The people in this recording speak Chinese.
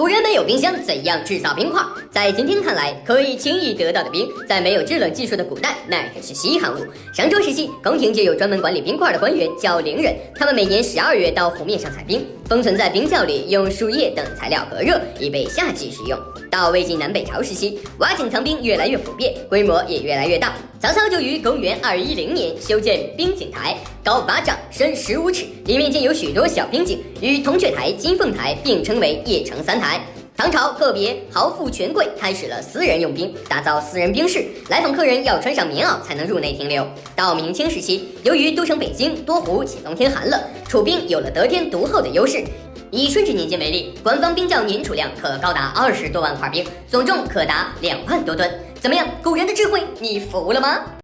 古人没有冰箱，怎样制造冰块？在今天看来，可以轻易得到的冰，在没有制冷技术的古代，那可是稀罕物。商周时期，宫廷就有专门管理冰块的官员，叫陵人。他们每年12月到湖面上采冰，封存在冰窖里，用树叶等材料隔热，以备夏季使用。到魏晋南北朝时期，挖井藏冰越来越普遍，规模也越来越大。曹操就于公元210年修建冰井台，高8丈，深15尺，里面建有许多小冰井，与铜雀台、金凤台并称为邺城3台。唐朝个别豪富权贵开始了私人用冰，打造私人冰室，来访客人要穿上棉袄才能入内停留。到明清时期，由于都城北京多湖且冬天寒冷，储冰有了得天独厚的优势。以顺治年间为例，官方冰窖年储量可高达20多万块冰，总重可达2万多吨。怎么样，古人的智慧你服了吗？